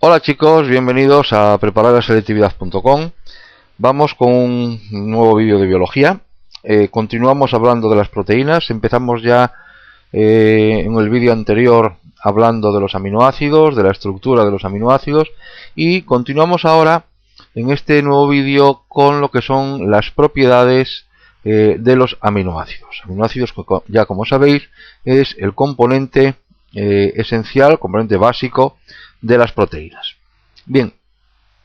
Hola chicos, bienvenidos a prepararlaselectividad.com. Vamos con un nuevo vídeo de biología. Continuamos hablando de las proteínas. Empezamos ya en el vídeo anterior hablando de los aminoácidos, de la estructura de los aminoácidos, y continuamos ahora en este nuevo vídeo con lo que son las propiedades de los aminoácidos. Aminoácidos, ya como sabéis, es el componente esencial, componente básico de las proteínas. Bien,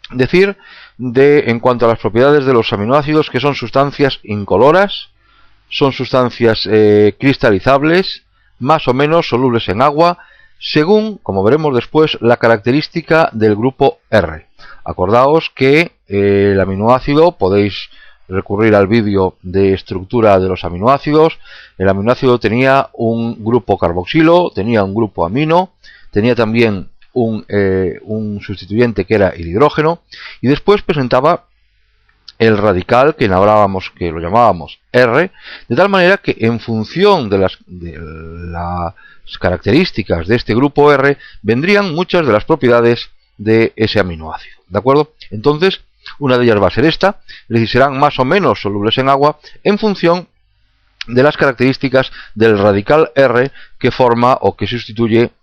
decir en cuanto a las propiedades de los aminoácidos que son sustancias incoloras, son sustancias cristalizables, más o menos solubles en agua, según, como veremos después, la característica del grupo R. Acordaos que el aminoácido, podéis recurrir al vídeo de estructura de los aminoácidos. El aminoácido tenía un grupo carboxilo, tenía un grupo amino, tenía también un sustituyente que era el hidrógeno, y después presentaba el radical que lo llamábamos R, de tal manera que en función de las características de este grupo R vendrían muchas de las propiedades de ese aminoácido, ¿de acuerdo? Entonces, una de ellas va a ser esta, es decir, serán más o menos solubles en agua en función de las características del radical R que forma o que se sustituye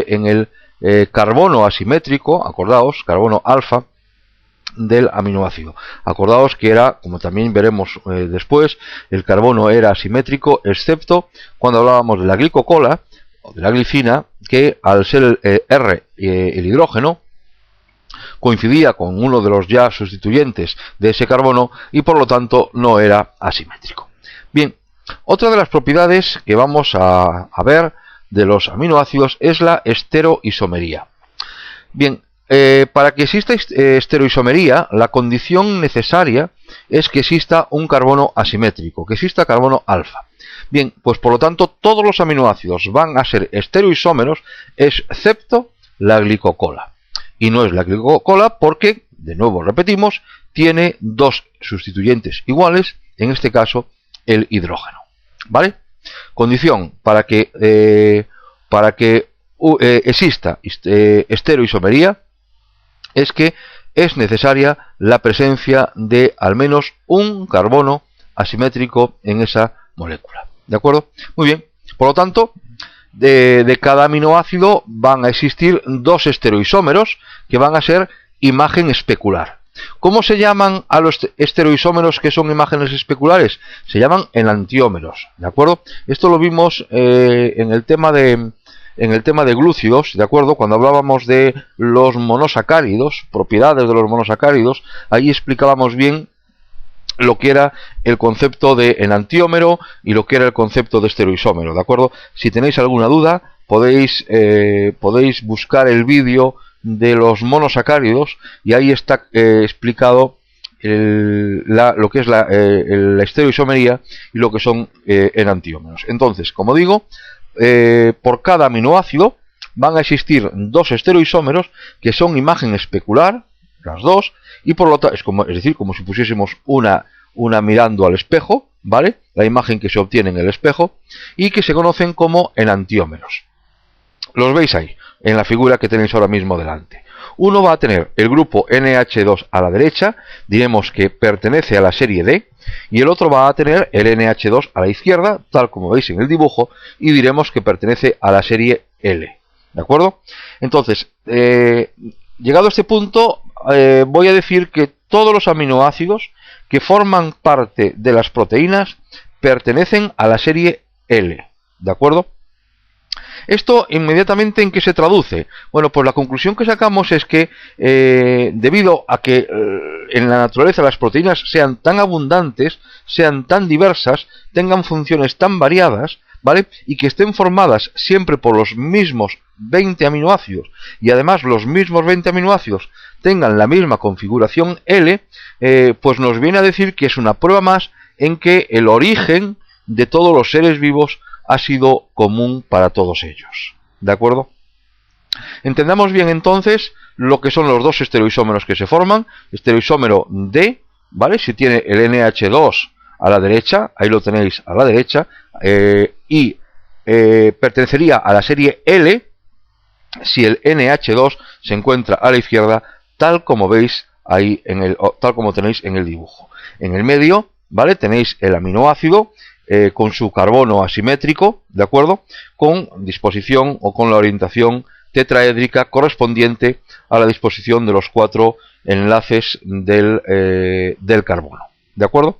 en el carbono asimétrico, acordaos, carbono alfa del aminoácido. Acordaos que era, como también veremos después, el carbono era asimétrico, excepto cuando hablábamos de la glicocola o de la glicina, que al ser el R el hidrógeno, coincidía con uno de los ya sustituyentes de ese carbono y por lo tanto no era asimétrico. Bien, otra de las propiedades que vamos a ver de los aminoácidos es la esteroisomería. Bien, para que exista esteroisomería, la condición necesaria es que exista un carbono asimétrico, que exista carbono alfa. Bien, pues por lo tanto todos los aminoácidos van a ser esteroisómeros excepto la glicocola. Y no es la glicocola porque, de nuevo repetimos, tiene dos sustituyentes iguales, en este caso el hidrógeno. ¿Vale? Condición para que exista esteroisomería es que es necesaria la presencia de al menos un carbono asimétrico en esa molécula. ¿De acuerdo? Muy bien. Por lo tanto, de cada aminoácido van a existir dos esteroisómeros que van a ser imagen especular. ¿Cómo se llaman a los esteroisómeros que son imágenes especulares? Se llaman enantiómeros, ¿de acuerdo? Esto lo vimos en el tema de glúcidos, ¿de acuerdo? Cuando hablábamos de los monosacáridos, propiedades de los monosacáridos, ahí explicábamos bien lo que era el concepto de enantiómero y lo que era el concepto de esteroisómero, ¿de acuerdo? Si tenéis alguna duda, podéis buscar el vídeo de los monosacáridos y ahí está explicado lo que es la esteroisomería y lo que son enantiómeros. Entonces, como digo, por cada aminoácido van a existir dos esteroisómeros que son imagen especular, las dos, y por lo tanto es decir, como si pusiésemos una mirando al espejo, ¿vale? La imagen que se obtiene en el espejo, y que se conocen como enantiómeros. Los veis ahí, en la figura que tenéis ahora mismo delante. Uno va a tener el grupo NH2 a la derecha, diremos que pertenece a la serie D, y el otro va a tener el NH2 a la izquierda, tal como veis en el dibujo, y diremos que pertenece a la serie L. ¿De acuerdo? Entonces, llegado a este punto, voy a decir que todos los aminoácidos que forman parte de las proteínas pertenecen a la serie L. ¿De acuerdo? ¿Esto inmediatamente en qué se traduce? Bueno, pues la conclusión que sacamos es que debido a que en la naturaleza las proteínas sean tan abundantes, sean tan diversas, tengan funciones tan variadas, ¿vale? Y que estén formadas siempre por los mismos 20 aminoácidos y además los mismos 20 aminoácidos tengan la misma configuración L, pues nos viene a decir que es una prueba más en que el origen de todos los seres vivos ha sido común para todos ellos. ¿De acuerdo? Entendamos bien entonces lo que son los dos esteroisómeros que se forman. Esteroisómero D, ¿vale? Si tiene el NH2 a la derecha, ahí lo tenéis a la derecha, y pertenecería a la serie L, si el NH2 se encuentra a la izquierda, tal como veis ahí tal como tenéis en el dibujo. En el medio, ¿vale? Tenéis el aminoácido con su carbono asimétrico, ¿de acuerdo? Con disposición o con la orientación tetraédrica correspondiente a la disposición de los 4 enlaces del carbono, ¿de acuerdo?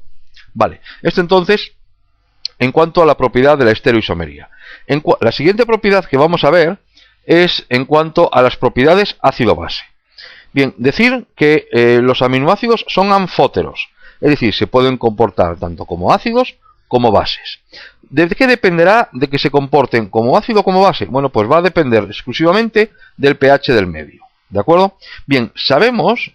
Vale, esto entonces en cuanto a la propiedad de la estereoisomería. La siguiente propiedad que vamos a ver es en cuanto a las propiedades ácido-base. Bien, decir que los aminoácidos son anfóteros, es decir, se pueden comportar tanto como ácidos como bases. ¿De qué dependerá de que se comporten como ácido o como base? Bueno, pues va a depender exclusivamente del pH del medio, ¿de acuerdo? Bien, sabemos,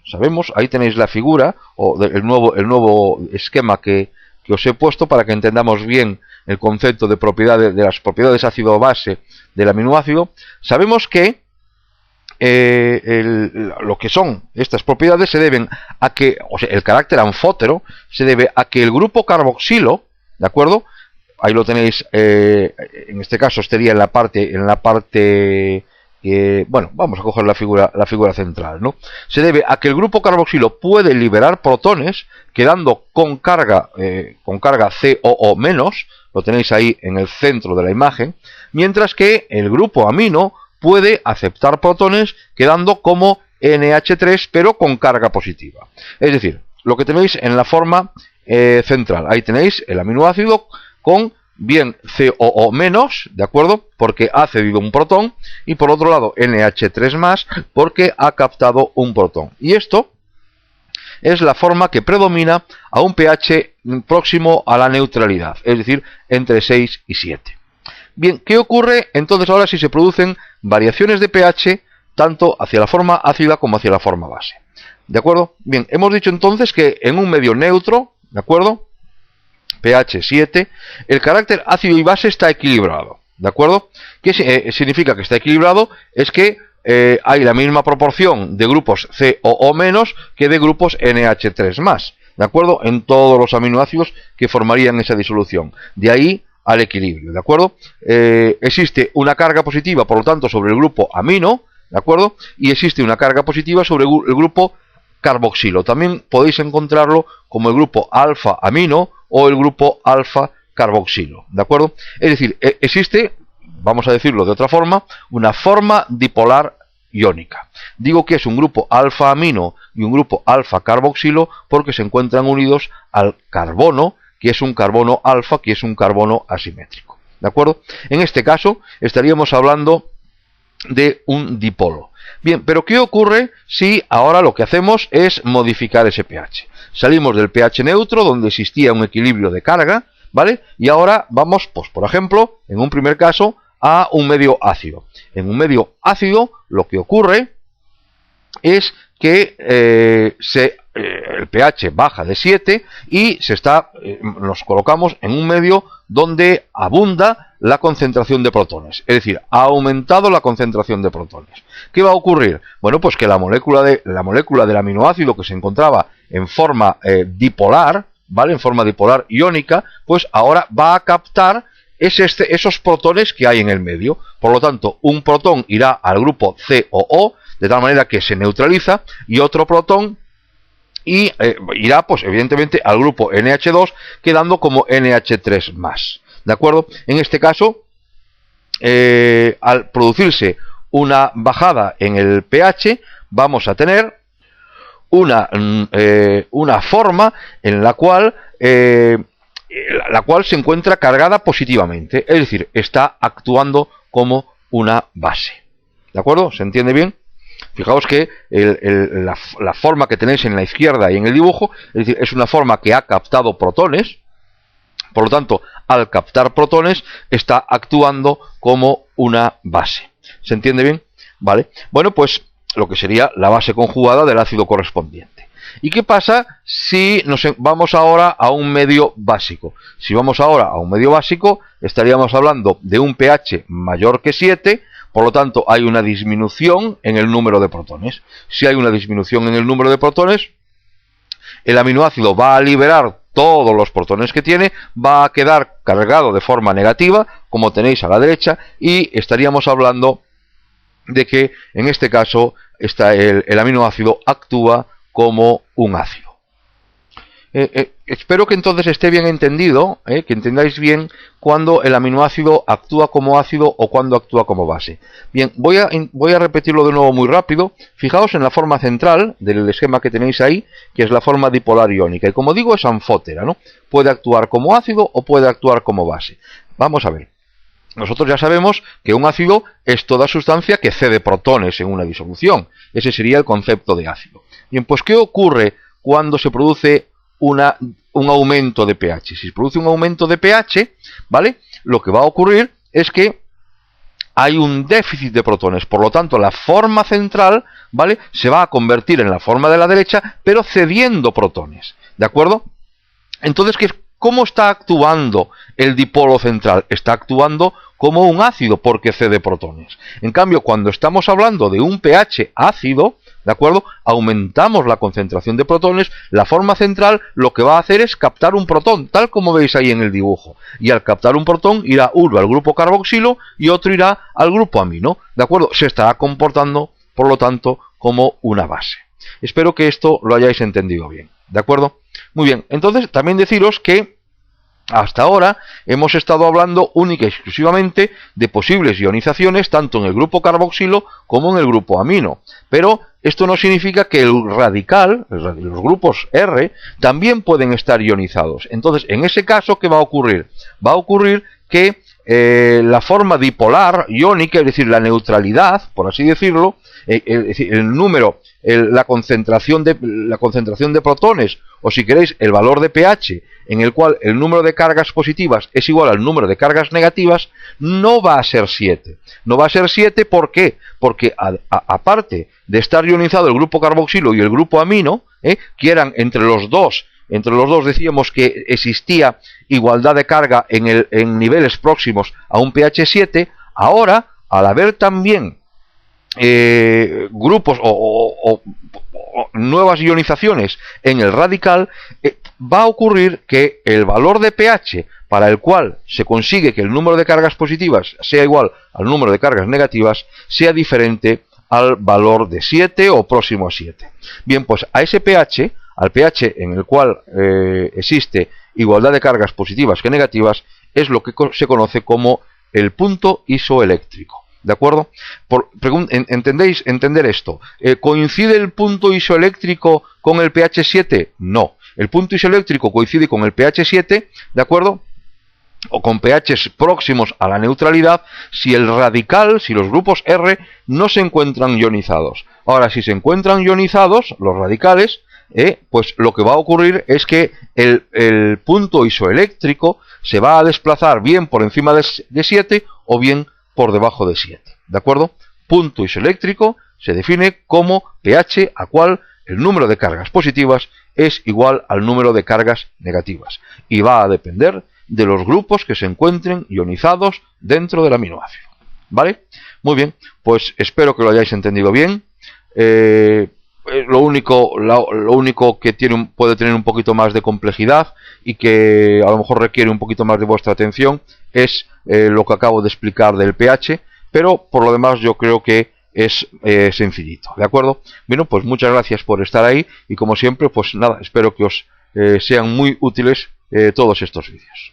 ahí tenéis la figura, o el nuevo esquema que os he puesto para que entendamos bien el concepto de propiedades, de las propiedades ácido-base del aminoácido. Sabemos que lo que son estas propiedades se deben a que, o sea, el carácter anfótero se debe a que el grupo carboxilo, ¿de acuerdo? Ahí lo tenéis, en este caso estaría en la parte, bueno, vamos a coger la figura central, ¿no? Se debe a que el grupo carboxilo puede liberar protones, quedando con carga COO-, lo tenéis ahí en el centro de la imagen, mientras que el grupo amino puede aceptar protones, quedando como NH3, pero con carga positiva. Es decir, lo que tenéis en la forma central, ahí tenéis el aminoácido con bien COO-, ¿de acuerdo? Porque ha cedido un protón, y por otro lado NH3+, porque ha captado un protón. Y esto es la forma que predomina a un pH próximo a la neutralidad, es decir, entre 6 y 7. Bien, ¿qué ocurre entonces ahora si se producen variaciones de pH tanto hacia la forma ácida como hacia la forma base? ¿De acuerdo? Bien, hemos dicho entonces que en un medio neutro, ¿de acuerdo?, pH 7, el carácter ácido y base está equilibrado, ¿de acuerdo? ¿Qué significa que está equilibrado? Es que hay la misma proporción de grupos COO- que de grupos NH3+, ¿de acuerdo? En todos los aminoácidos que formarían esa disolución. De ahí al equilibrio, ¿de acuerdo? Existe una carga positiva, por lo tanto, sobre el grupo amino, ¿de acuerdo? Y existe una carga positiva sobre el grupo carboxilo. También podéis encontrarlo como el grupo alfa-amino o el grupo alfa-carboxilo, ¿de acuerdo? Es decir, existe, vamos a decirlo de otra forma, una forma dipolar iónica. Digo que es un grupo alfa-amino y un grupo alfa-carboxilo porque se encuentran unidos al carbono, que es un carbono alfa, que es un carbono asimétrico, ¿de acuerdo? En este caso estaríamos hablando de un dipolo. Bien, pero ¿qué ocurre si ahora lo que hacemos es modificar ese pH? Salimos del pH neutro, donde existía un equilibrio de carga, ¿vale? Y ahora vamos, pues por ejemplo, en un primer caso, a un medio ácido. En un medio ácido lo que ocurre es que el pH baja de 7 y nos colocamos en un medio donde abunda la concentración de protones, es decir, ha aumentado la concentración de protones. ¿Qué va a ocurrir? Bueno, pues que la molécula del aminoácido que se encontraba en forma dipolar, ¿vale? En forma dipolar iónica, pues ahora va a captar esos protones que hay en el medio. Por lo tanto, un protón irá al grupo COO, de tal manera que se neutraliza, y otro protón irá, pues evidentemente, al grupo NH2, quedando como NH3+. ¿De acuerdo? En este caso, al producirse una bajada en el pH, vamos a tener una forma en la cual se encuentra cargada positivamente, es decir, está actuando como una base. ¿De acuerdo? ¿Se entiende bien? Fijaos que la forma que tenéis en la izquierda y en el dibujo, es decir, es una forma que ha captado protones. Por lo tanto, al captar protones, está actuando como una base. ¿Se entiende bien? ¿Vale? Bueno, pues lo que sería la base conjugada del ácido correspondiente. ¿Y qué pasa si nos vamos ahora a un medio básico? Si vamos ahora a un medio básico, estaríamos hablando de un pH mayor que 7, por lo tanto hay una disminución en el número de protones. Si hay una disminución en el número de protones, el aminoácido va a liberar todos los protones que tiene, va a quedar cargado de forma negativa, como tenéis a la derecha, y estaríamos hablando de que en este caso el aminoácido actúa como un ácido. Espero que entonces esté bien entendido, que entendáis bien cuando el aminoácido actúa como ácido o cuando actúa como base. Bien, voy a repetirlo de nuevo muy rápido. Fijaos en la forma central del esquema que tenéis ahí, que es la forma dipolar iónica. Y como digo, es anfótera, ¿no? Puede actuar como ácido o puede actuar como base. Vamos a ver. Nosotros ya sabemos que un ácido es toda sustancia que cede protones en una disolución. Ese sería el concepto de ácido. Bien, pues ¿qué ocurre cuando se produce un aumento de pH? Si se produce un aumento de pH, ¿vale? Lo que va a ocurrir es que hay un déficit de protones, por lo tanto la forma central, ¿vale?, se va a convertir en la forma de la derecha, pero cediendo protones, ¿de acuerdo? Entonces, ¿cómo está actuando el dipolo central? Está actuando como un ácido porque cede protones. En cambio, cuando estamos hablando de un pH ácido, ¿de acuerdo?, aumentamos la concentración de protones, la forma central lo que va a hacer es captar un protón, tal como veis ahí en el dibujo. Y al captar un protón irá uno al grupo carboxilo y otro irá al grupo amino, ¿de acuerdo? Se estará comportando, por lo tanto, como una base. Espero que esto lo hayáis entendido bien, ¿de acuerdo? Muy bien, entonces también deciros que hasta ahora hemos estado hablando única y exclusivamente de posibles ionizaciones tanto en el grupo carboxilo como en el grupo amino. Pero esto no significa que el radical, los grupos R, también pueden estar ionizados. Entonces, en ese caso, ¿qué va a ocurrir? Va a ocurrir que la forma dipolar iónica, es decir, la neutralidad, por así decirlo, el número, la concentración de protones, o si queréis, el valor de pH, en el cual el número de cargas positivas es igual al número de cargas negativas, no va a ser 7. No va a ser 7, ¿por qué? Porque aparte de estar ionizado el grupo carboxilo y el grupo amino, que eran entre los dos decíamos que existía igualdad de carga en niveles próximos a un pH 7, ahora, al haber también grupos o nuevas ionizaciones en el radical, va a ocurrir que el valor de pH para el cual se consigue que el número de cargas positivas sea igual al número de cargas negativas sea diferente al valor de 7 o próximo a 7. Bien, pues a ese pH, al pH en el cual existe igualdad de cargas positivas que negativas, es lo que se conoce como el punto isoeléctrico. ¿De acuerdo? Entender esto. ¿Coincide el punto isoeléctrico con el pH 7? No. El punto isoeléctrico coincide con el pH 7, ¿de acuerdo?, o con pHs próximos a la neutralidad, si el radical, si los grupos R no se encuentran ionizados. Ahora, si se encuentran ionizados, los radicales, pues lo que va a ocurrir es que el punto isoeléctrico se va a desplazar bien por encima de 7 o bien por debajo de 7, ¿de acuerdo? Punto isoeléctrico se define como pH a cual el número de cargas positivas es igual al número de cargas negativas y va a depender de los grupos que se encuentren ionizados dentro del aminoácido, ¿vale? Muy bien, pues espero que lo hayáis entendido bien. Lo único que puede tener un poquito más de complejidad y que a lo mejor requiere un poquito más de vuestra atención es lo que acabo de explicar del pH, pero por lo demás yo creo que es sencillito, ¿de acuerdo? Bueno, pues muchas gracias por estar ahí y como siempre, pues nada, espero que os sean muy útiles todos estos vídeos.